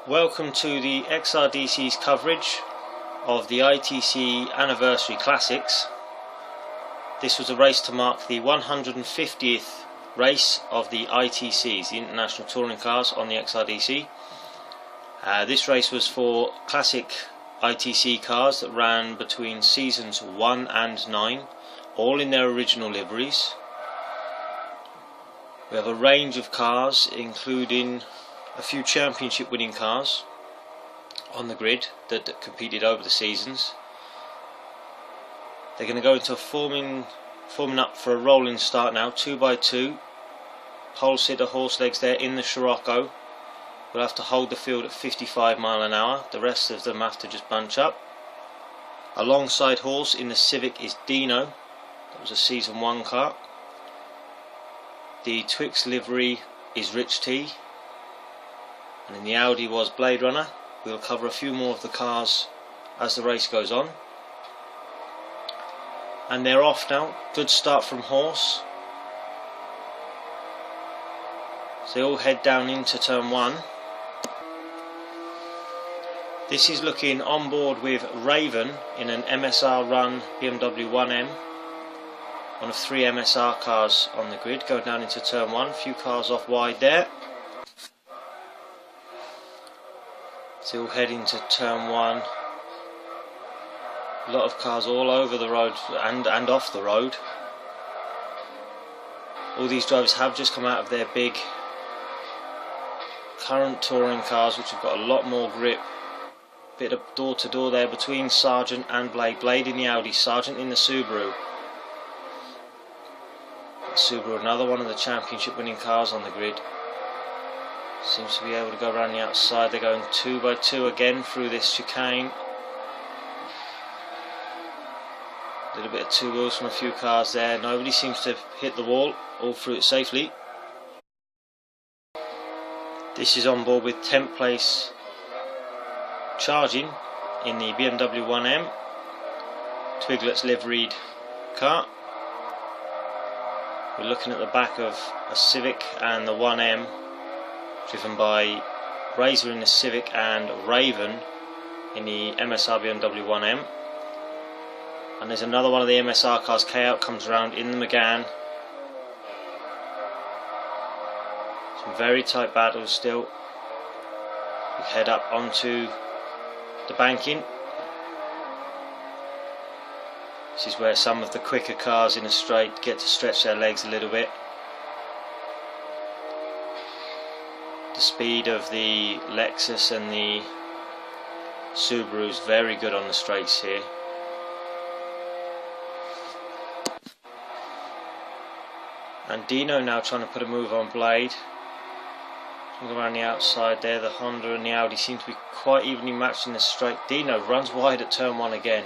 Welcome to the XRDC's coverage of the ITC Anniversary Classics. This was a race to mark the 150th race of the ITCs, the International Touring Cars, on the XRDC. This race was for classic ITC cars that ran between seasons 1 and 9, all in their original liveries. We have a range of cars, including a few championship winning cars on the grid that competed over the seasons. They're going to go into forming up for a rolling start now, 2 by 2. Pole sitter horse legs there in the Scirocco. We'll have to hold the field at 55 miles an hour. The rest of them have to just bunch up. Alongside horse in the Civic is Dino. That was a season 1 car. The Twix livery is Rich T. And in the Audi was Blade Runner. We'll cover a few more of the cars as the race goes on. And they're off now. Good start from horse. So they all head down into turn 1. This is looking on board with Raven in an MSR run BMW 1M. One of 3 MSR cars on the grid, going down into turn 1. A few cars off wide there. So we'll head into turn 1. A lot of cars all over the road and off the road. All these drivers have just come out of their big current touring cars, which have got a lot more grip. Bit of door to door there between Sargent and Blade. Blade in the Audi, Sargent in the Subaru. Subaru, another one of the championship winning cars on the grid. Seems to be able to go around the outside. They're going 2 by 2 again through this chicane. A little bit of 2 wheels from a few cars there. Nobody seems to have hit the wall, all through it safely. This is on board with 10th place charging in the BMW 1M. Twiglet's liveried car. We're looking at the back of a Civic and the 1M, driven by Razor in the Civic and Raven in the MSR BMW 1M. And there's another one of the MSR cars, K-Out, comes around in the Megane. Some very tight battles still. We head up onto the banking. This is where some of the quicker cars in a straight get to stretch their legs a little bit. The speed of the Lexus and the Subaru is very good on the straights here. And Dino now trying to put a move on Blade. Looking around the outside there, the Honda and the Audi seem to be quite evenly matched in the straight. Dino runs wide at turn 1 again.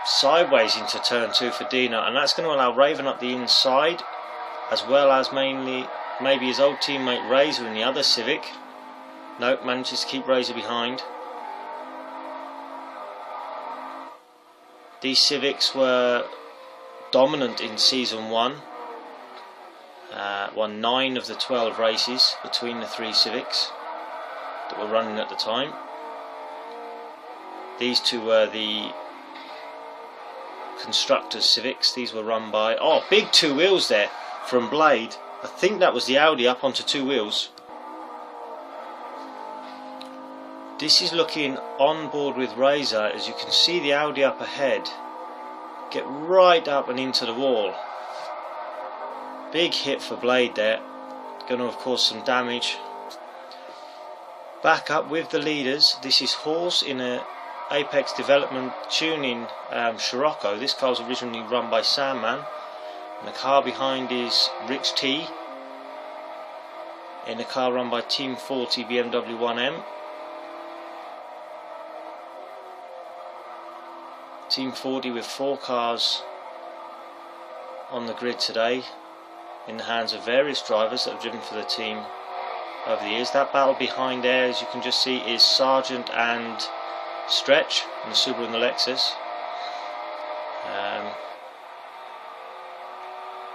Sideways into turn 2 for Dino, and that's going to allow Raven up the inside, as well as maybe his old teammate Razor in the other Civic. Nope, manages to keep Razor behind. These Civics were dominant in season 1. Won 9 of the 12 races between the 3 Civics that were running at the time. These 2 were the Constructors Civics. These were run by, oh, big 2 wheels there from Blade. I think that was the Audi up onto 2 wheels. This is looking on board with Razor. As you can see, the Audi up ahead get right up and into the wall. Big hit for Blade there. Going to have caused some damage. Back up with the leaders. This is Horse in a Apex Development Tuning Scirocco. This car was originally run by Sandman. And the car behind is Rich T in a car run by Team 40 BMW 1M. Team 40 with 4 cars on the grid today, in the hands of various drivers that have driven for the team over the years. That battle behind there, as you can just see, is Sargent and Stretch in the Subaru and the Lexus.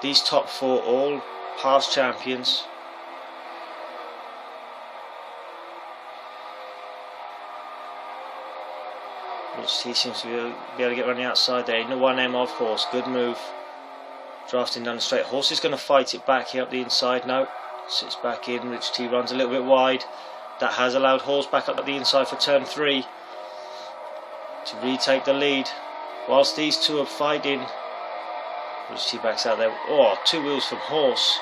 These top 4 all past champions. He seems to be able to get around the outside there. In the 1M of horse, good move. Drafting down the straight. Horse is going to fight it back here up the inside. No, sits back in. Rich T runs a little bit wide. That has allowed horse back up at the inside for turn 3 to retake the lead. Whilst these two are fighting, Rich T backs out there. Oh, 2 wheels from horse.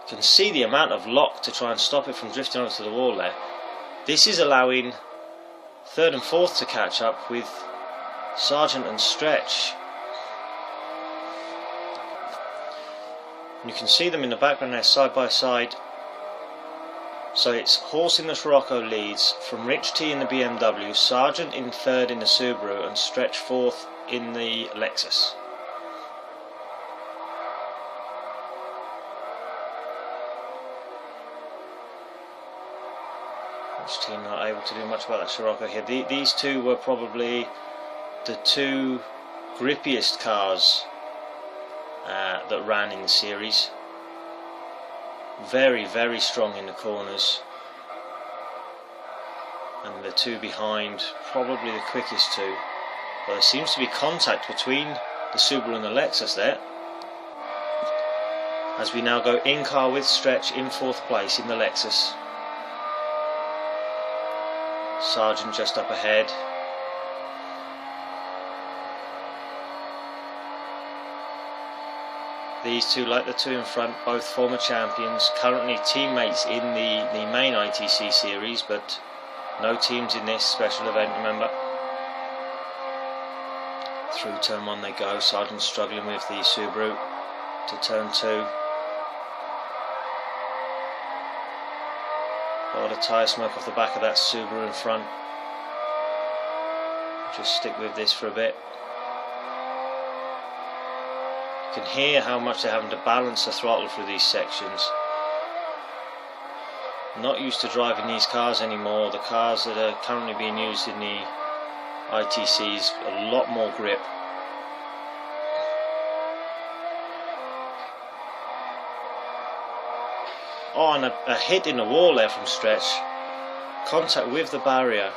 You can see the amount of lock to try and stop it from drifting onto the wall there. This is allowing 3rd and 4th to catch up with Sargent and Stretch. And you can see them in the background there, side by side. So it's horse in the Scirocco leads, from Rich T in the BMW, Sargent in 3rd in the Subaru, and Stretch 4th in the Lexus. Rich T not able to do much about that Scirocco here. These two were probably the 2 grippiest cars that ran in the series. Very, very strong in the corners, and the 2 behind probably the quickest 2. But there seems to be contact between the Subaru and the Lexus there, as we now go in car with Stretch in 4th place in the Lexus. Sargent just up ahead. These two, like the 2 in front, both former champions, currently teammates in the main ITC series, but no teams in this special event, remember. Through turn 1 they go. Sargent struggling with the Subaru to turn 2. A lot of tyre smoke off the back of that Subaru in front. Just stick with this for a bit. You can hear how much they're having to balance the throttle through these sections. Not used to driving these cars anymore. The cars that are currently being used in the ITCs, a lot more grip. Oh, and a hit in the wall there from Stretch. Contact with the barrier.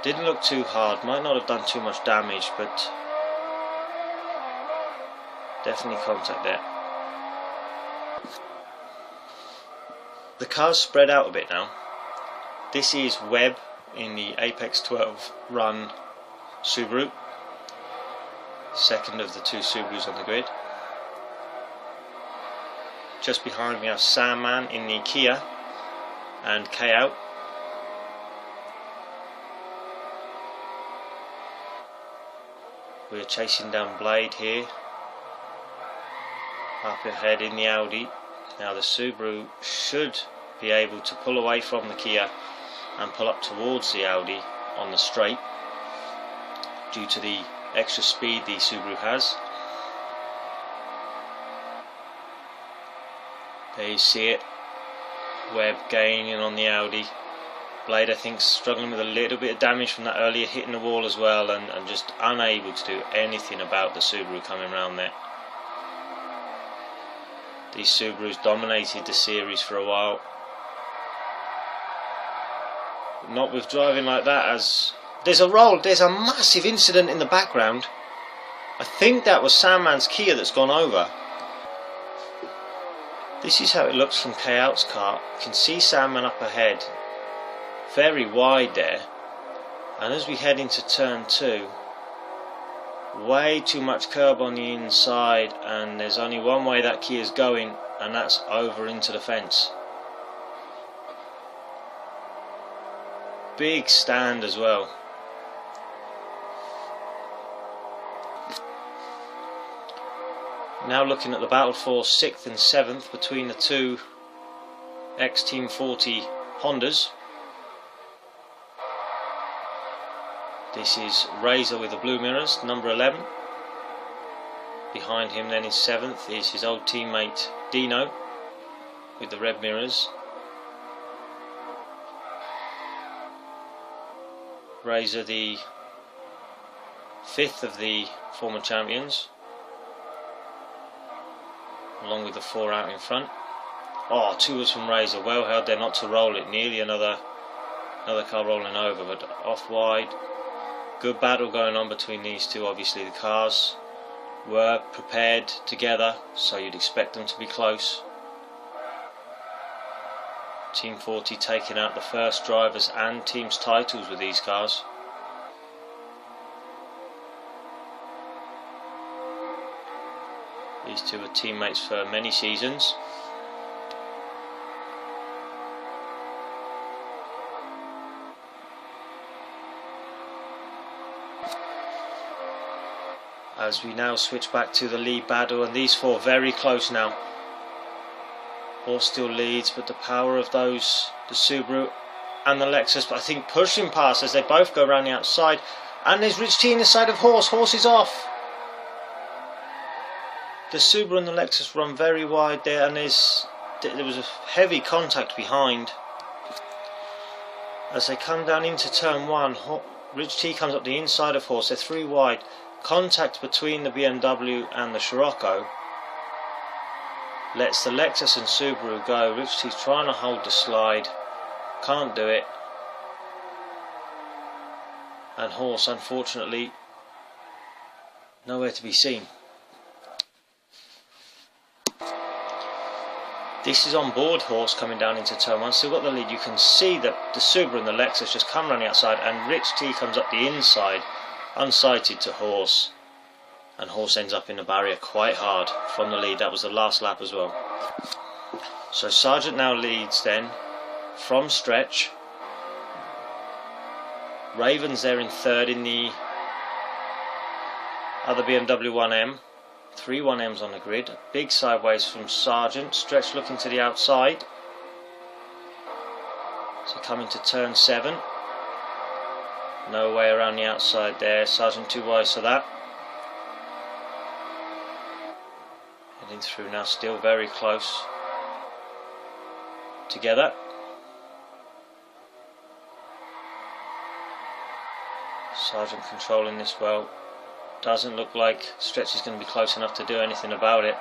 Didn't look too hard, might not have done too much damage, but definitely contact there. The cars spread out a bit now. This is Webb in the Apex 12 run Subaru. Second of the 2 Subarus on the grid. Just behind we have Sandman in the Kia and K-Out. We're chasing down Blade here. Up ahead in the Audi. Now the Subaru should be able to pull away from the Kia and pull up towards the Audi on the straight due to the extra speed the Subaru has. There you see it. Webb gaining on the Audi. Blade I think struggling with a little bit of damage from that earlier hit in the wall as well, and just unable to do anything about the Subaru coming round there. These Subarus dominated the series for a while. But not with driving like that, as there's a massive incident in the background. I think that was Sandman's Kia that's gone over. This is how it looks from K-Out's car. You can see Sandman up ahead, very wide there, and as we head into turn 2, way too much curb on the inside, and there's only one way that Kia's going, and that's over into the fence. Big stand as well. Now looking at the battle for 6th and 7th between the 2 X-Team 40 Hondas. This is Razor with the blue mirrors, number 11. Behind him then in 7th is his old teammate Dino with the red mirrors. Razor the 5th of the former champions, along with the 4 out in front. Oh, 2 was from Razor, well held there not to roll it, nearly another Another car rolling over, but off wide. Good battle going on between these two. Obviously the cars were prepared together, so you'd expect them to be close. Team 40 taking out the first drivers and teams titles with these cars. These two were teammates for many seasons. As we now switch back to the lead battle, and these four very close now. Horse still leads, but the power of those, the Subaru and the Lexus, I think pushing past as they both go around the outside. And there's Rich T in the side of Horse. Horse is off. The Subaru and the Lexus run very wide there, and there was a heavy contact behind. As they come down into turn one, Rich T comes up the inside of Horse. They're three wide. Contact between the BMW and the Scirocco lets the Lexus and Subaru go. Rich T's trying to hold the slide, can't do it, and Horse unfortunately nowhere to be seen. This is on board Horse coming down into turn one, still got the lead. You can see the Subaru and the Lexus just come around the outside, and Rich T comes up the inside unsighted to Horse, and Horse ends up in the barrier quite hard from the lead. That was the last lap as well. So Sargent now leads then from stretch. Raven's there in third in the other BMW 1M. 3 1Ms on the grid. A big sideways from Sargent. Stretch looking to the outside. So coming to turn 7. No way around the outside there. Sargent too wise for that. Heading through now, still very close together. Sargent controlling this well. Doesn't look like Stretch is going to be close enough to do anything about it.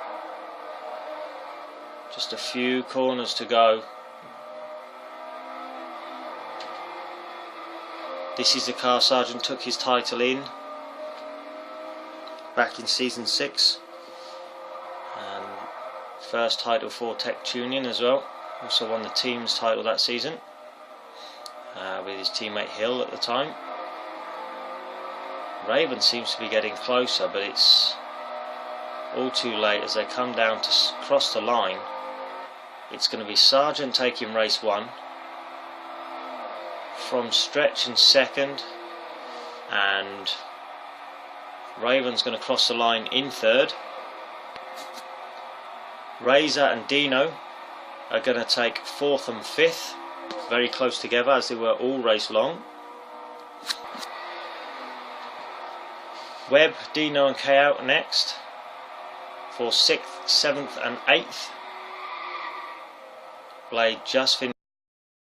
Just a few corners to go. This is the car Sargent took his title in back in season 6, and first title for Tech Tuning as well. Also won the team's title that season with his teammate Hill at the time. Raven seems to be getting closer, but it's all too late as they come down to cross the line. It's going to be Sargent taking race 1. From Stretch in second, and Raven's going to cross the line in third. Razor and Dino are going to take 4th and 5th, very close together as they were all race long. Webb, Dino and K out next for 6th, 7th and 8th. Blade just finished